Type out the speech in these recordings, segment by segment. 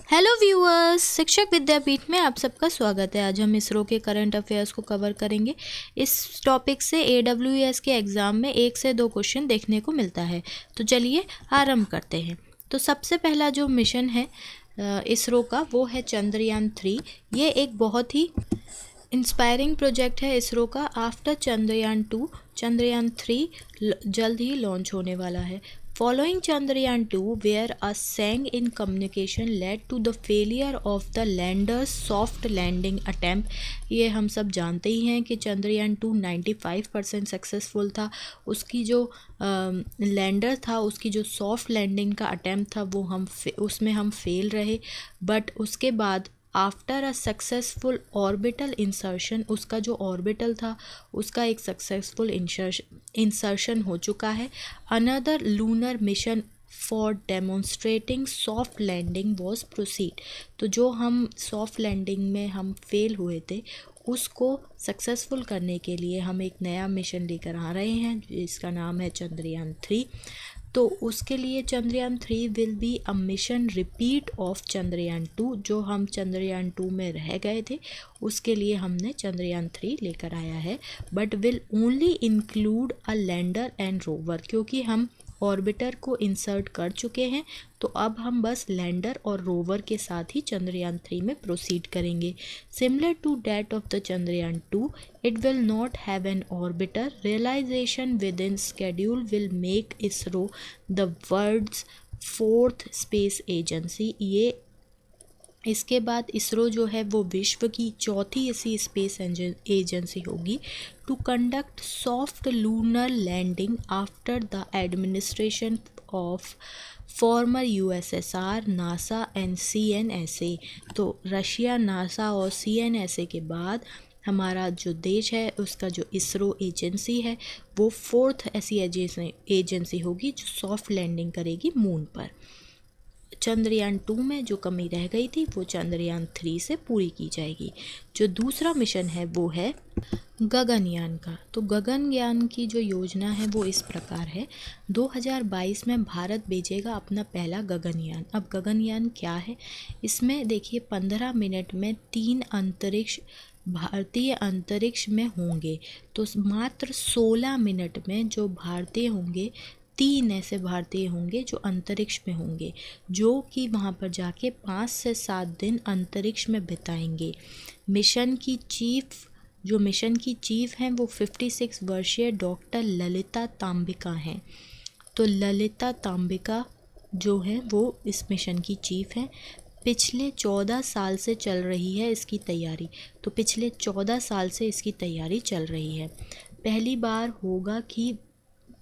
Hello viewers, शिक्षक विद्यापीठ में आप सबका स्वागत है। आज हम इसरो के करंट अफेयर्स को कवर करेंगे। इस टॉपिक से AWS के एग्ज़ाम में 1 से 2 क्वेश्चन देखने को मिलता है। तो चलिए आरंभ करते हैं। तो सबसे पहला जो मिशन है इसरो का वो है चंद्रयान 3। ये एक बहुत ही इंस्पायरिंग प्रोजेक्ट है इसरो का। आफ्टर चंद्रयान 2, चंद्रयान 3 जल्द ही लॉन्च होने वाला है। Following Chandrayaan 2, where a sag in communication led to the failure of the lander's soft landing attempt। ये हम सब जानते ही हैं कि चंद्रयान 2 95% सक्सेसफुल था। उसकी जो लैंडर था, उसकी जो सॉफ्ट लैंडिंग का अटैम्प्ट था वो उसमें हम फेल रहे। बट उसके बाद after a successful orbital insertion, उसका जो ऑर्बिटल था उसका एक सक्सेसफुल इंसर्शन हो चुका है। Another lunar mission for demonstrating soft landing was proceed. तो जो हम सॉफ्ट लैंडिंग में हम फेल हुए थे उसको सक्सेसफुल करने के लिए हम एक नया मिशन लेकर आ रहे हैं जिसका नाम है चंद्रयान 3। तो उसके लिए Chandrayaan 3 will be a mission repeat of Chandrayaan 2। जो हम चंद्रयान 2 में रह गए थे उसके लिए हमने चंद्रयान 3 लेकर आया है। But will only include a lander and rover, क्योंकि हम ऑर्बिटर को इंसर्ट कर चुके हैं तो अब हम बस लैंडर और रोवर के साथ ही चंद्रयान 3 में प्रोसीड करेंगे। Similar to that of the Chandrayaan 2, it will not have an orbiter. Realization within schedule will make ISRO the world's 4th space agency। ये इसके बाद इसरो जो है वो विश्व की चौथी ऐसी स्पेस एजेंसी होगी to conduct soft lunar landing after the administration of former USSR, NASA and CNSA। तो रशिया, नासा और CNSA के बाद हमारा जो देश है उसका जो इसरो एजेंसी है वो 4th ऐसी एजेंसी होगी जो सॉफ्ट लैंडिंग करेगी मून पर। चंद्रयान 2 में जो कमी रह गई थी वो चंद्रयान 3 से पूरी की जाएगी। जो दूसरा मिशन है वो है गगनयान का। तो गगनयान की जो योजना है वो इस प्रकार है। 2022 में भारत भेजेगा अपना पहला गगनयान। अब गगनयान क्या है, इसमें देखिए 15 मिनट में 3 अंतरिक्ष भारतीय अंतरिक्ष में होंगे। तो मात्र 16 मिनट में जो भारतीय होंगे, 3 ऐसे भारतीय होंगे जो अंतरिक्ष में होंगे, जो कि वहाँ पर जाके 5 से 7 दिन अंतरिक्ष में बिताएंगे। मिशन की चीफ हैं वो 56 वर्षीय डॉक्टर ललिता तांबिका हैं। तो ललिता तांबिका जो है वो इस मिशन की चीफ हैं। पिछले 14 साल से चल रही है इसकी तैयारी। तो पिछले 14 साल से इसकी तैयारी चल रही है। पहली बार होगा कि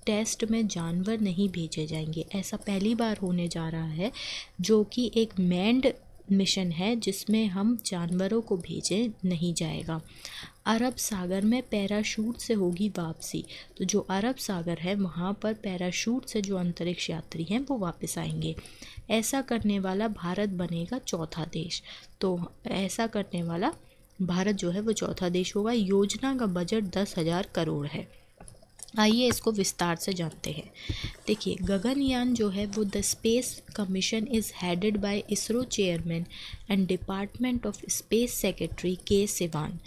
टेस्ट में जानवर नहीं भेजे जाएंगे, ऐसा पहली बार होने जा रहा है, जो कि एक मैन्ड मिशन है जिसमें हम जानवरों को भेजे नहीं जाएगा। अरब सागर में पैराशूट से होगी वापसी। तो जो अरब सागर है वहाँ पर पैराशूट से जो अंतरिक्ष यात्री हैं वो वापस आएंगे। ऐसा करने वाला भारत बनेगा चौथा देश। तो ऐसा करने वाला भारत जो है वो चौथा देश होगा। योजना का बजट 10,000 करोड़ है। आइए इसको विस्तार से जानते हैं। देखिए, गगनयान जो है वो the space commission is headed by ISRO chairman and department of space secretary के सिवान।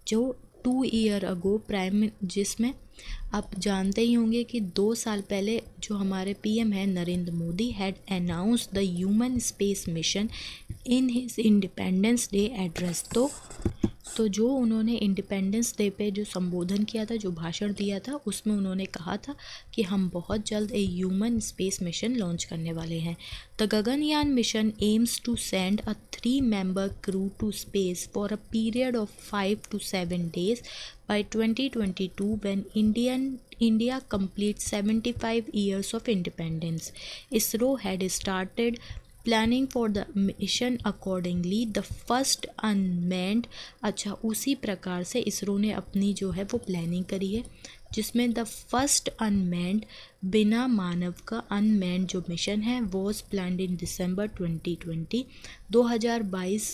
जो 2 ईयर अगो जिसमें आप जानते ही होंगे कि 2 साल पहले जो हमारे PM है Narendra Modi had announce the human space mission in his independence day address. तो जो उन्होंने इंडिपेंडेंस डे पे जो संबोधन किया था, जो भाषण दिया था, उसमें उन्होंने कहा था कि हम बहुत जल्द एक ह्यूमन स्पेस मिशन लॉन्च करने वाले हैं। The Gaganyaan mission aims to send a 3-member crew to space for a period of 5 to 7 days by 2022 when India completes 75 years of independence. ISRO had started planning for the mission accordingly the first unmanned. अच्छा, उसी प्रकार से इसरो ने अपनी जो है वो planning करी है जिसमें द फर्स्ट अनमैन्ड बिना मानव का अनमैन्ड जो मिशन है वॉज प्लान्ड इन दिसंबर 2020। 2022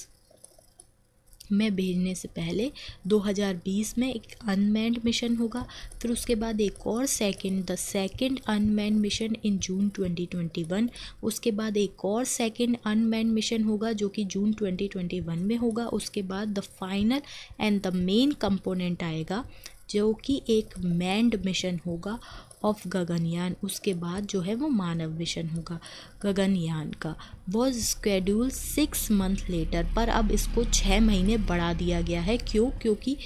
में भेजने से पहले 2020 में एक अनमैन्ड मिशन होगा, फिर उसके बाद एक और the second unmanned mission in जून 2021, उसके बाद एक और सेकंड अनमैन्ड मिशन होगा जो कि जून 2021 में होगा। उसके बाद the final and the main component आएगा जो कि एक मैन्ड मिशन होगा ऑफ गगनयान। उसके बाद जो है वो मानव मिशन होगा गगनयान का। वॉज स्केड्यूल 6 मंथ लेटर, पर अब इसको 6 महीने बढ़ा दिया गया है। क्योंकि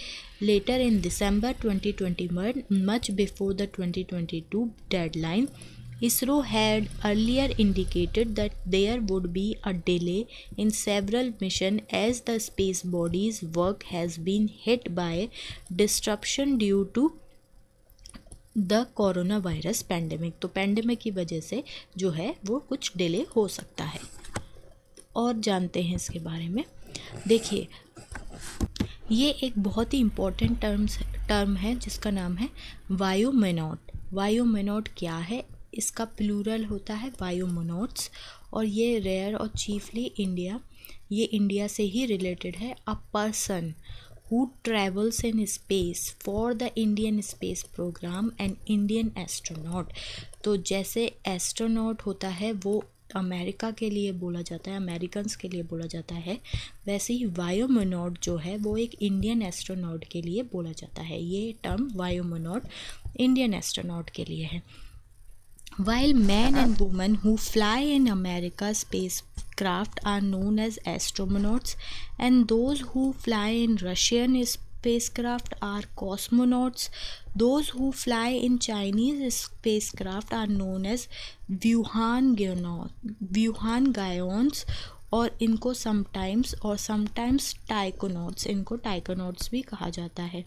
later in December 2021, much before the 2022 deadline, ISRO had earlier indicated that there would be a delay in several missions as the space body's work has been hit by disruption due to the corona virus pandemic. तो pandemic की वजह से जो है वो कुछ delay हो सकता है। और जानते हैं इसके बारे में। देखिए, ये एक बहुत ही इम्पोर्टेंट टर्म है जिसका नाम है वायोमोनॉट। वायोमोनॉट क्या है? इसका प्लूरल होता है वायोमोनॉट्स, और ये रेयर और चीफली इंडिया से ही रिलेटेड है। A person who travels in space for the Indian space program and Indian astronaut। तो जैसे एस्ट्रोनॉट होता है वो अमेरिका के लिए बोला जाता है, अमेरिकन्स के लिए बोला जाता है, वैसे ही वायोमोनॉट जो है वो एक इंडियन एस्ट्रोनॉट के लिए बोला जाता है। ये टर्म वायोमोनॉट इंडियन एस्ट्रोनॉट के लिए है। While men and women who fly in America's spacecraft are known as astronauts, and those who fly in Russian spacecraft are cosmonauts, those who fly in Chinese spacecraft are known as Wuhangayons, और इनको sometimes टाइकोनॉट्स, इनको टाइकोनॉट्स भी कहा जाता है।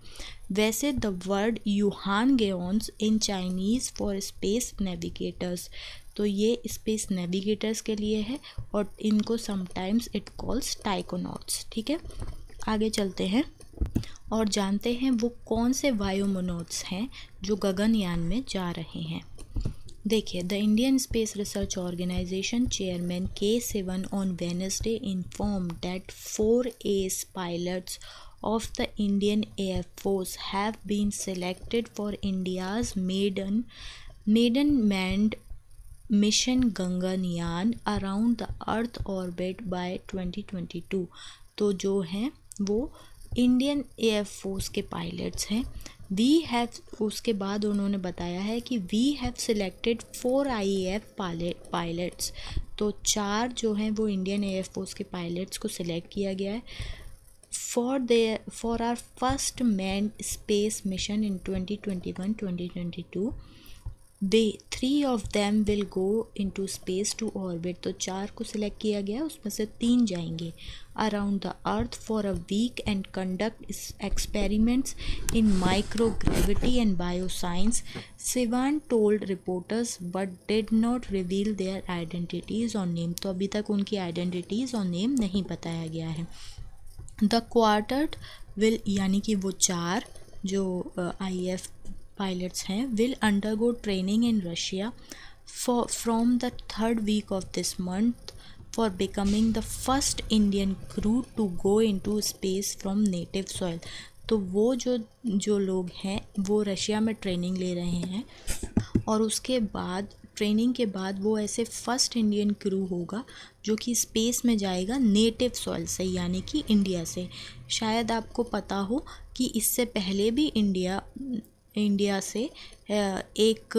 वैसे the word yuhangyuans in Chinese for space navigators, तो ये स्पेस नेविगेटर्स के लिए है, और इनको समटाइम्स इट कॉल्स टाइकोनॉट्स। ठीक है, आगे चलते हैं और जानते हैं वो कौन से वायोमोनॉट्स हैं जो गगनयान में जा रहे हैं। देखिए, the Indian Space Research Organisation chairman K Sivan on Wednesday informed that 4 as pilots of the Indian Air Force have been selected for India's maiden manned mission Gaganyaan around the Earth orbit by 2022। तो जो हैं वो Indian air force के pilots हैं। उसके बाद उन्होंने बताया है कि we have selected 4 IAF pilots, तो 4 जो हैं वो इंडियन एयर फोर्स के पायलट्स को सिलेक्ट किया गया है for our first manned space mission in 2021-2022। 3 of them will go into space to orbit, तो 4 को सिलेक्ट किया गया, उसमें से 3 जाएंगे around the earth for a week and conduct experiments in microgravity and bioscience, Sivan told reporters, but did not reveal their identities or name। तो अभी तक उनकी आइडेंटिटीज़ और नेम नहीं बताया गया है। द क्वार्टर्ड विल, यानी कि वो 4 जो IAF पायलट्स हैं, will undergo training in Russia from the 3rd week of this month for becoming the first Indian crew to go into space from native soil. तो वो जो लोग हैं वो रशिया में ट्रेनिंग ले रहे हैं, और उसके बाद ट्रेनिंग के बाद वो ऐसे फर्स्ट इंडियन क्रू होगा जो कि स्पेस में जाएगा नेटिव सॉइल से, यानी कि इंडिया से। शायद आपको पता हो कि इससे पहले भी इंडिया से एक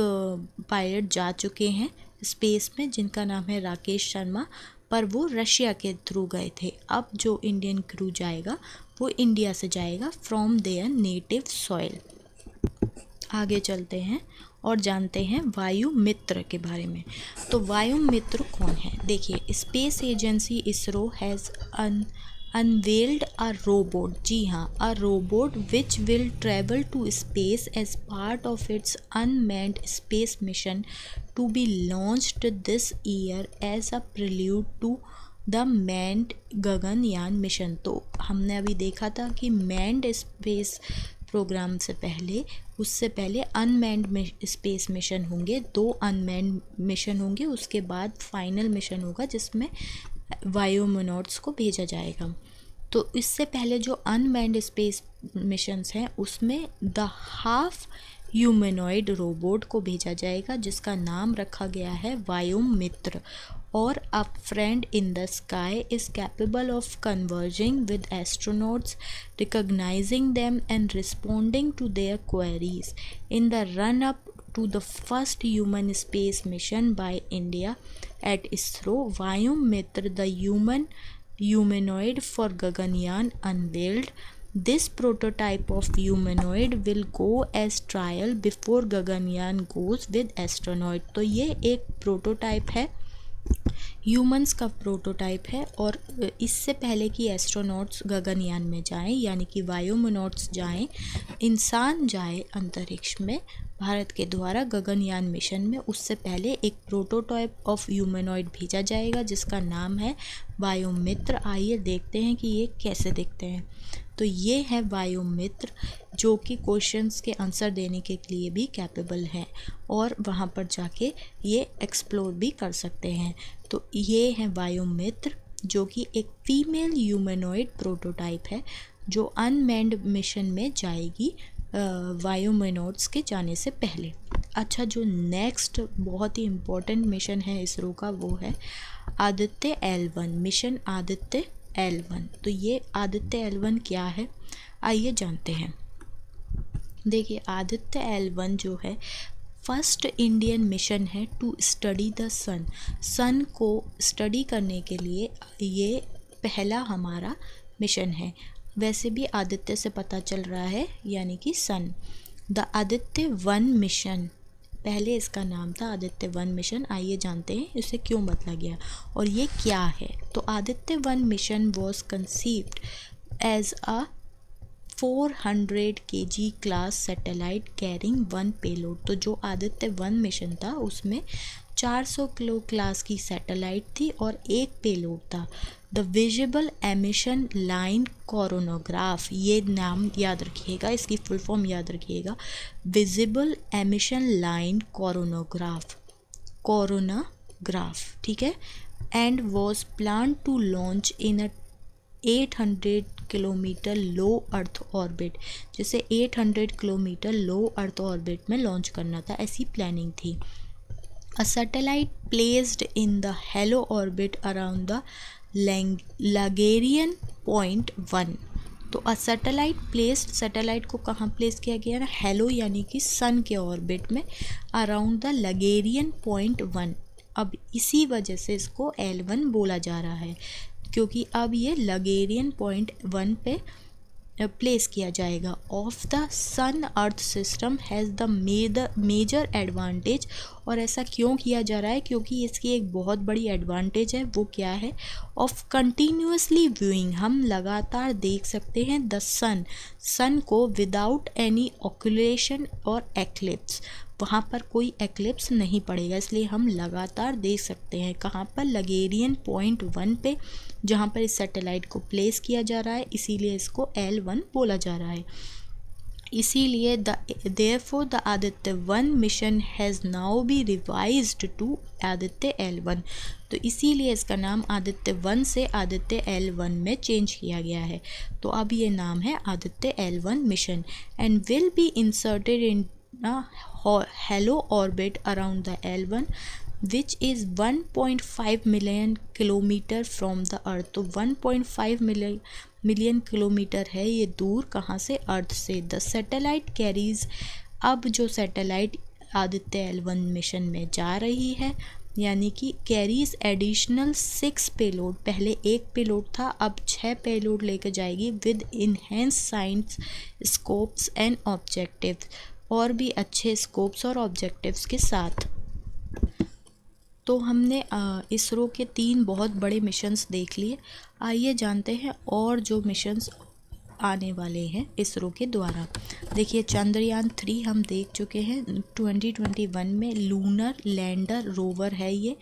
पायलट जा चुके हैं स्पेस में जिनका नाम है राकेश शर्मा, पर वो रशिया के थ्रू गए थे। अब जो इंडियन क्रू जाएगा वो इंडिया से जाएगा फ्रॉम देयर नेटिव सॉइल। आगे चलते हैं और जानते हैं वायु मित्र के बारे में। तो वायु मित्र कौन है? देखिए, space agency ISRO has unveiled a robot, जी हाँ, a robot which will travel to space as part of its unmanned space mission to be launched this year as a prelude to the manned Gaganyaan mission. तो हमने अभी देखा था कि manned space programme उससे पहले unmanned space mission होंगे, 2 unmanned mission होंगे, उसके बाद फाइनल मिशन होगा जिसमें वायोमोनॉट्स को भेजा जाएगा। तो इससे पहले जो अनमैन्ड स्पेस मिशंस हैं उसमें द हाफ ह्यूमनॉइड रोबोट को भेजा जाएगा जिसका नाम रखा गया है वायुमित्र, और a friend in the sky is capable of converging with astronauts, recognizing them and responding to their queries in the run up to the first human space mission by India at ISRO. Vayumitra, the humanoid for Gaganyaan, unveiled. This prototype of humanoid will go as trial before Gaganyaan goes with astronaut. तो ये एक prototype है, humans का prototype है, और इससे पहले कि एस्ट्रोनॉट्स गगनयान में जाएं, यानी कि वायुमनॉट्स जाएं, इंसान जाए अंतरिक्ष में भारत के द्वारा गगनयान मिशन में, उससे पहले एक प्रोटोटाइप ऑफ ह्यूमनॉइड भेजा जाएगा जिसका नाम है वायुमित्र। आइए देखते हैं कि ये कैसे दिखते हैं। तो ये है वायुमित्र, जो कि क्वेश्चंस के आंसर देने के लिए भी कैपेबल है और वहाँ पर जाके ये एक्सप्लोर भी कर सकते हैं। तो ये है वायुमित्र, जो कि एक फीमेल ह्यूमनॉइड प्रोटोटाइप है जो अनमैन्ड मिशन में जाएगी वायुमनॉट्स के जाने से पहले। अच्छा, जो नेक्स्ट बहुत ही इम्पोर्टेंट मिशन है इसरो का वो है Aditya L1 mission, Aditya L1। तो ये आदित्य L1 क्या है, आइए जानते हैं। देखिए, आदित्य L1 जो है फर्स्ट इंडियन मिशन है टू स्टडी द सन। सन को स्टडी करने के लिए ये पहला हमारा मिशन है। वैसे भी आदित्य से पता चल रहा है, यानी कि सन। द आदित्य 1 मिशन, पहले इसका नाम था आदित्य 1 मिशन। आइए जानते हैं इसे क्यों बदला गया और ये क्या है। तो Aditya 1 mission was conceived as a 400 kg class satellite carrying 1 payload. तो जो आदित्य 1 मिशन था उसमें 400 किलो क्लास की सैटेलाइट थी और एक पेलोड था। The visible emission line coronagraph, ये नाम याद रखिएगा, इसकी फुल फॉर्म याद रखिएगा, विजिबल एमिशन लाइन कोरोनोग्राफ, ठीक है। And was plan to launch in a 800 kilometre low earth orbit, जैसे 800 किलोमीटर लो अर्थ ऑर्बिट में लॉन्च करना था, ऐसी प्लानिंग थी। A satellite placed in the halo orbit around the Lagrangian point 1। तो अ satellite placed, satellite को कहाँ place किया गया ना, हेलो यानी कि सन के ऑर्बिट में, अराउंड द लैगेरियन पॉइंट 1। अब इसी वजह से इसको L1 बोला जा रहा है, क्योंकि अब ये लैगेरियन पॉइंट 1 पे प्लेस किया जाएगा। Of the sun earth system has the major advantage, और ऐसा क्यों किया जा रहा है, क्योंकि इसकी एक बहुत बड़ी एडवांटेज है। वो क्या है, ऑफ कंटिन्यूसली व्यूइंग, हम लगातार देख सकते हैं द सन को विदाउट एनी ऑक्यूलेशन और एक्लिप्स, वहाँ पर कोई एक्लिप्स नहीं पड़ेगा, इसलिए हम लगातार देख सकते हैं। कहाँ पर, लैगेरियन पॉइंट 1 पे, जहाँ पर इस सैटेलाइट को प्लेस किया जा रहा है, इसीलिए इसको L1 बोला जा रहा है। इसीलिए therefore the Aditya 1 mission has now be revised to Aditya L1। तो इसीलिए इसका नाम आदित्य 1 से आदित्य L1 में चेंज किया गया है। तो अब ये नाम है Aditya L1 mission and will be inserted in hello orbit around the L1 which is 1.5 million kilometre from the earth. तो 1.5 मिलियन किलोमीटर है ये दूर, कहाँ से, अर्थ से। द सैटेलाइट कैरीज, अब जो सैटेलाइट आदित्य L1 मिशन में जा रही है, यानी कि कैरीज एडिशनल 6 पेलोड, पहले एक पेलोड था, अब 6 पेलोड लेकर जाएगी with enhance science scopes and objectives, और भी अच्छे स्कोप्स और ऑब्जेक्टिव्स के साथ। तो हमने इसरो के 3 बहुत बड़े मिशंस देख लिए। आइए जानते हैं और जो मिशंस आने वाले हैं इसरो के द्वारा। देखिए, चंद्रयान 3 हम देख चुके हैं 2021 में, लूनर लैंडर रोवर है ये।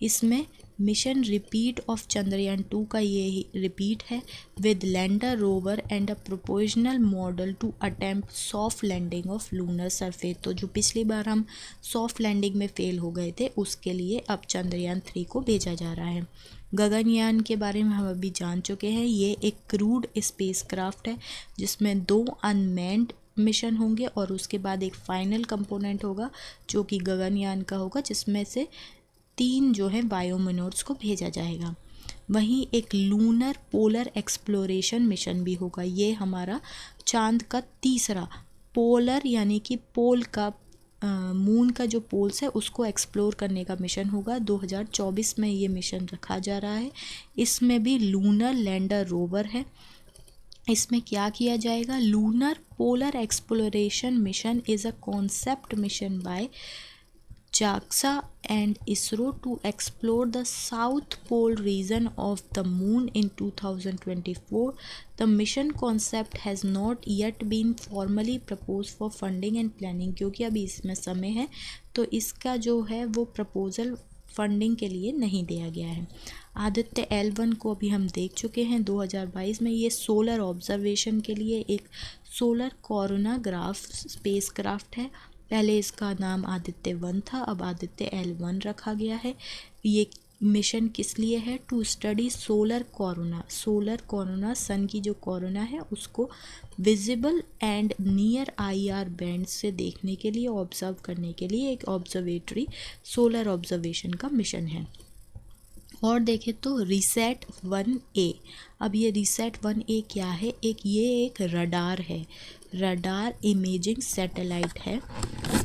इसमें मिशन रिपीट ऑफ चंद्रयान 2 का ये रिपीट है with lander rover and a propulsion model to attempt soft landing of lunar surface. तो जो पिछली बार हम सॉफ्ट लैंडिंग में फेल हो गए थे, उसके लिए अब चंद्रयान 3 को भेजा जा रहा है। गगनयान के बारे में हम अभी जान चुके हैं। ये एक क्रूड स्पेसक्राफ्ट है जिसमें 2 अनमैन्ड मिशन होंगे और उसके बाद एक फाइनल कंपोनेंट होगा जो कि गगनयान का होगा, जिसमें से 3 जो है बायोमोनोड्स को भेजा जाएगा। वहीं एक लूनर पोलर एक्सप्लोरेशन मिशन भी होगा। ये हमारा चांद का तीसरा पोलर यानी कि पोल का मून का जो पोल्स है उसको एक्सप्लोर करने का मिशन होगा। 2024 में ये मिशन रखा जा रहा है। इसमें भी लूनर लैंडर रोवर है। इसमें क्या किया जाएगा? Lunar polar exploration mission is a concept mission by JAXA and ISRO to explore the South Pole region of the Moon in 2024. The mission concept has not yet been formally proposed for funding and planning. क्योंकि अभी इसमें समय है तो इसका जो है वो प्रपोज़ल फंडिंग के लिए नहीं दिया गया है। आदित्य L1 को अभी हम देख चुके हैं 2022 में। ये सोलर ऑब्जर्वेशन के लिए एक सोलर कोरोनाग्राफ स्पेसक्राफ्ट है। पहले इसका नाम आदित्य 1 था, अब आदित्य L1 रखा गया है। ये मिशन किस लिए है? टू स्टडी सोलर कोरोना सन की जो कोरोना है उसको visible and near IR band से देखने के लिए, ऑब्जर्व करने के लिए एक ऑब्जर्वेटरी सोलर ऑब्जर्वेशन का मिशन है। और देखें तो रिसेट 1A। अब ये रिसेट 1A क्या है? ये एक रडार है, रडार इमेजिंग सैटेलाइट है।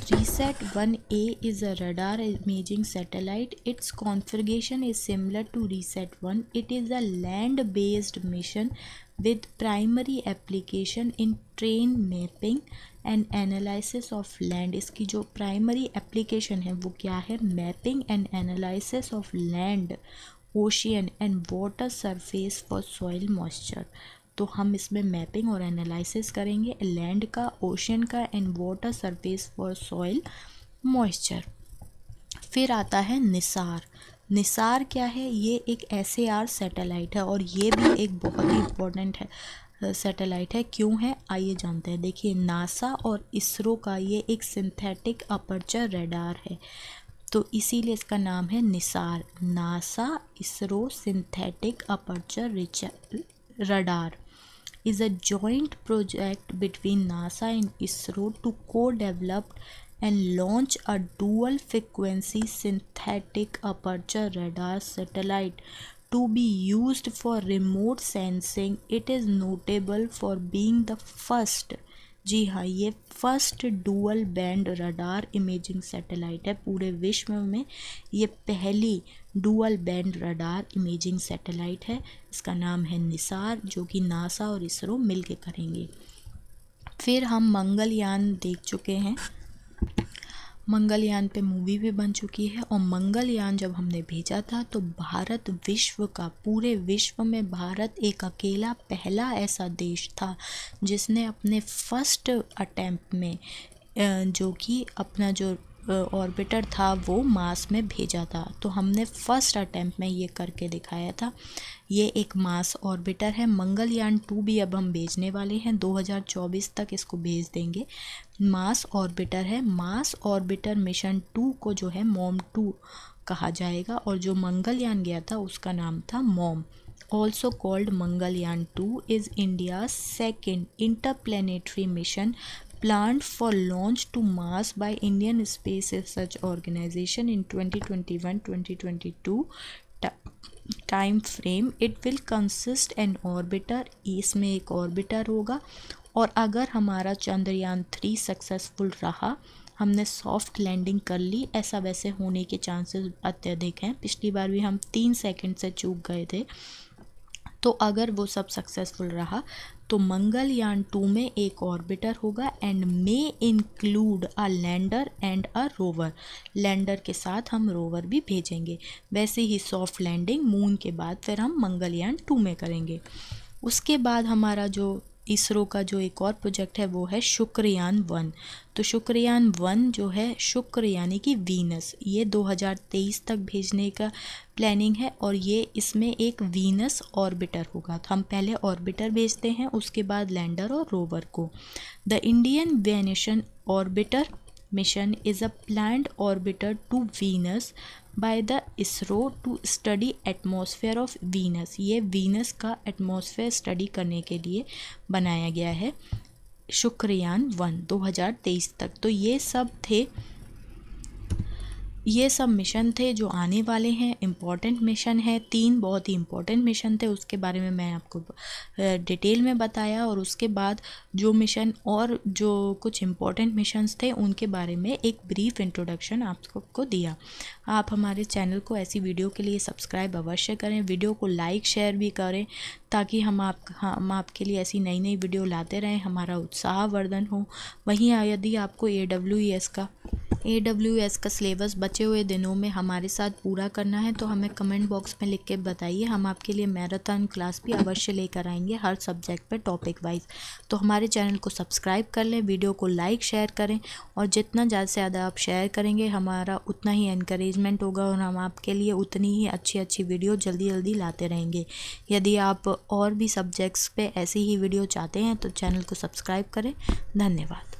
Reset 1A is a radar imaging satellite. Its configuration is similar to Reset 1. It is a land-based mission with primary application in terrain mapping and analysis of land. इसकी जो primary application है वो क्या है? Mapping and analysis of land, ocean and water surface for soil moisture. तो हम इसमें mapping और एनालिसिस करेंगे लैंड का, ओशियन का and water surface for soil moisture. फिर आता है निसार क्या है? ये एक SAR सैटेलाइट है और ये भी एक बहुत ही इम्पोर्टेंट है सैटेलाइट है। क्यों है आइए जानते हैं। देखिए नासा और इसरो का ये एक सिंथेटिक अपर्चर रडार है तो इसीलिए इसका नाम है Nisar. NASA ISRO synthetic aperture radar is a joint project between NASA and ISRO to co-develop and launch a dual frequency synthetic aperture radar satellite to be used for remote sensing. It is notable for being the first, जी हाँ, ये first dual band radar imaging satellite है पूरे विश्व में। ये पहली dual band radar imaging satellite है। इसका नाम है निसार, जो कि नासा और इसरो मिलके करेंगे। फिर हम मंगलयान देख चुके हैं। मंगलयान पे मूवी भी बन चुकी है और मंगलयान जब हमने भेजा था तो भारत विश्व का, पूरे विश्व में भारत एक अकेला पहला ऐसा देश था जिसने अपने फर्स्ट अटेम्प्ट में जो कि अपना जो ऑर्बिटर था वो मार्स में भेजा था। तो हमने फर्स्ट अटेम्प्ट में ये करके दिखाया था। ये एक मार्स ऑर्बिटर है। मंगलयान 2 भी अब हम भेजने वाले हैं, 2024 तक इसको भेज देंगे। मार्स ऑर्बिटर है। मार्स ऑर्बिटर मिशन 2 को जो है MOM-2 कहा जाएगा और जो मंगलयान गया था उसका नाम था MOM। Also called Mangalyaan 2 is India's second interplanetary mission planned for launch to Mars by Indian Space Research Organization in 2021-2022 time frame. It will consist an orbiter, इसमें एक ऑर्बिटर होगा और अगर हमारा चंद्रयान 3 सक्सेसफुल रहा, हमने सॉफ्ट लैंडिंग कर ली, ऐसा वैसे होने के चांसेस अत्यधिक हैं। पिछली बार भी हम 3 सेकंड से चूक गए थे। तो अगर वो सब सक्सेसफुल रहा तो मंगलयान 2 में एक ऑर्बिटर होगा and may include a lander and a rover. Lander के साथ हम रोवर भी भेजेंगे। वैसे ही सॉफ्ट लैंडिंग मून के बाद फिर हम मंगलयान 2 में करेंगे। उसके बाद हमारा जो इसरो का जो एक और प्रोजेक्ट है वो है शुक्रयान 1। तो शुक्रयान 1 जो है, शुक्र यानी कि वीनस, ये 2023 तक भेजने का प्लानिंग है और ये इसमें एक वीनस ऑर्बिटर होगा। तो हम पहले ऑर्बिटर भेजते हैं, उसके बाद लैंडर और रोवर को। The Indian Venusian orbiter mission is a planned orbiter to Venus by the ISRO to study atmosphere of Venus. ये वीनस का एटमॉस्फेयर स्टडी करने के लिए बनाया गया है शुक्रयान 1 2023 तक। तो ये सब मिशन थे जो आने वाले हैं, इम्पॉर्टेंट मिशन है। 3 बहुत ही इम्पॉर्टेंट मिशन थे, उसके बारे में मैं आपको डिटेल में बताया, और उसके बाद जो मिशन और जो कुछ इम्पॉर्टेंट मिशंस थे उनके बारे में एक ब्रीफ इंट्रोडक्शन आपको दिया। आप हमारे चैनल को ऐसी वीडियो के लिए सब्सक्राइब अवश्य करें, वीडियो को लाइक शेयर भी करें, ताकि हम आपके लिए ऐसी नई नई वीडियो लाते रहें, हमारा उत्साहवर्धन हो। वहीं यदि आपको AWS का सिलेबस बचे हुए दिनों में हमारे साथ पूरा करना है तो हमें कमेंट बॉक्स में लिख के बताइए। हम आपके लिए मैराथन क्लास भी अवश्य लेकर आएंगे हर सब्जेक्ट पे टॉपिक वाइज। तो हमारे चैनल को सब्सक्राइब कर लें, वीडियो को लाइक शेयर करें, और जितना ज़्यादा से ज़्यादा आप शेयर करेंगे हमारा उतना ही एनकरेजमेंट होगा, और हम आपके लिए उतनी ही अच्छी वीडियो जल्दी जल्दी लाते रहेंगे। यदि आप और भी सब्जेक्ट्स पे ऐसी ही वीडियो चाहते हैं तो चैनल को सब्सक्राइब करें। धन्यवाद।